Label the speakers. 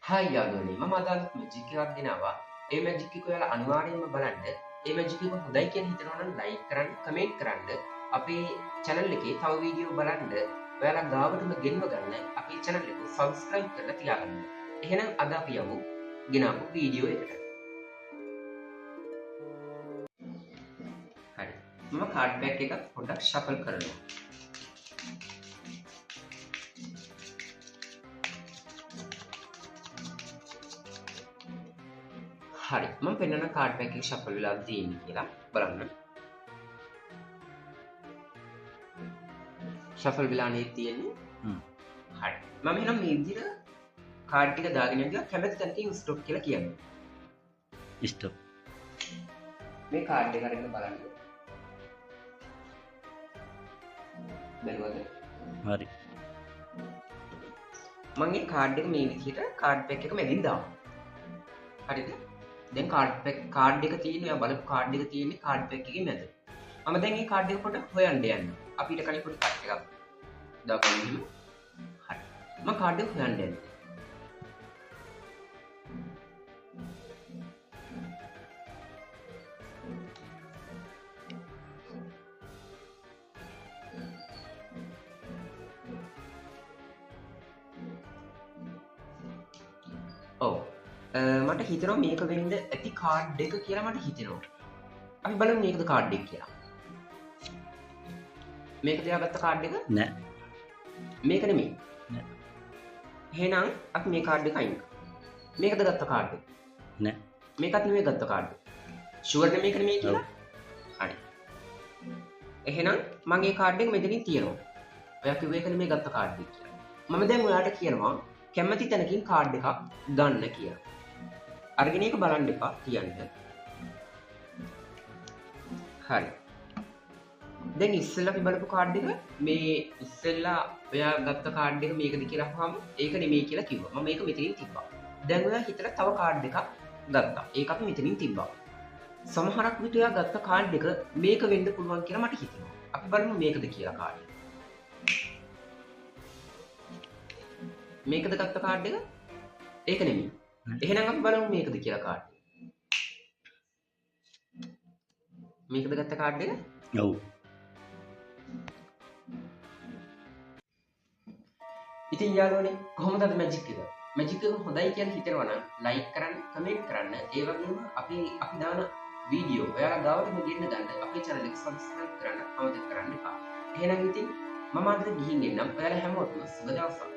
Speaker 1: Hi යාළුවනේ මම අද මැජික් එකක් ගෙනාවා. ඒ මැජික් එක ඔයාලා අනිවාර්යයෙන්ම බලන්න. ඒ මැජික් එක හොඳයි කියලා හිතනවා නම් ලයික් කරන්න, කමෙන්ට් කරන්න. අපේ channel එකේ තව වීඩියෝ බලන්න ඔයාලා ගාවටම ගෙන්ව ගන්න අපේ channel එක subscribe කරලා තියාගන්න. එහෙනම් අද අපි යමු ගෙනාවු වීඩියෝ එකට. හරි. මම කාඩ් බෑග් එක පොඩ්ඩක් shuffle කරනවා. හරි මම පෙන්වන කාඩ් බෑග් එක shuffle වෙලා තියෙන්නේ කියලා බලන්න. shuffle වෙලා නේ තියෙන්නේ. හරි. මම එහෙනම් මේ විදිහට කාඩ් ටික දාගෙන යනවා කැමති තැනකින් ස්ටොප් කියලා කියන්නේ.
Speaker 2: ස්ටොප්.
Speaker 1: මේ කාඩ් එක අරගෙන බලන්න. බැලුවද?
Speaker 2: හරි.
Speaker 1: මම මේ කාඩ් එක මේ විදිහට කාඩ් පැක් එක මැදින් දානවා. හරිද? දැන් කාඩ් එක තියෙන්නේ ඔයා බලපු කාඩ් එක තියෙන්නේ කාඩ් පැක් එකේ මැද. මම දැන් මේ කාඩ් එක පොඩ්ඩක් හොයන්න යන්න. අපිට කලින් පොඩි කට් එකක් දාගන්න. හරි. මම කාඩ් එක හොයන්න යන්න. ඔව්. මට හිතෙනවා මේක වෙන්න ඇති කාඩ් එක කියලා මට හිතෙනවා. අපි බලමු මේකද කාඩ් එක කියලා. මේකද එයා ගත්ත කාඩ් එක?
Speaker 2: නෑ.
Speaker 1: මේක නෙමෙයි.
Speaker 2: නෑ.
Speaker 1: එහෙනම් අපි මේ කාඩ් එක අයින් කරමු. මේකද ගත්ත කාඩ් එක?
Speaker 2: නෑ.
Speaker 1: මේකත් නෙමෙයි ගත්ත කාඩ් එක. ෂුවර් නේ මේක නෙමෙයි කියලා? හරි. එහෙනම් මම මේ කාඩ් එක මෙතනින් තියනවා. ඔයා කිව්වේ ඒක නෙමෙයි ගත්ත කාඩ් එක කියලා. මම දැන් ඔයාට කියනවා කැමති තැනකින් කාඩ් එකක් ගන්න කියලා. අරගෙන ඒක බලන්න එපා තියන්න. හරි. දැන් ඉස්සෙල්ලා අපි බලපු කාඩ් එක මේ ඉස්සෙල්ලා ඔයා ගත්ත කාඩ් එක මේකද කියලා අහුවම ඒක නෙමෙයි කියලා කිව්වා. මම මේක මෙතනින් තිබ්බා. දැන් ඔයා හිතලා තව කාඩ් එකක් ගත්තා. ඒක අපි මෙතනින් තිබ්බා. සමහරක් විට ඔයා ගත්ත කාඩ් එක මේක වෙන්න පුළුවන් කියලා මට හිතෙනවා. අපි බලමු මේකද කියලා කාඩ් එක. මේකද ගත්ත කාඩ් එක? ඒක නෙමෙයි. එහෙනම් අපි බලමු මේකද කියලා කාඩ් එක. මේකද ගත්ත කාඩ් එක?
Speaker 2: ඔව්.
Speaker 1: ඉතින් යාළුවනේ කොහොමද අද මැජික් එක? මැජික් එක හොඳයි කියලා හිතනවා නම් ලයික් කරන්න, කමෙන්ට් කරන්න. ඒ වගේම අපි දාන වීඩියෝ ඔයාලා ගාවටම ගෙන්න ගන්න අපේ channel එක subscribe කරන්න අමතක කරන්න එපා. එහෙනම් ඉතින් මම අද ගිහින් එන්නම්. ඔයාලා හැමෝටම සුබ දවසක්.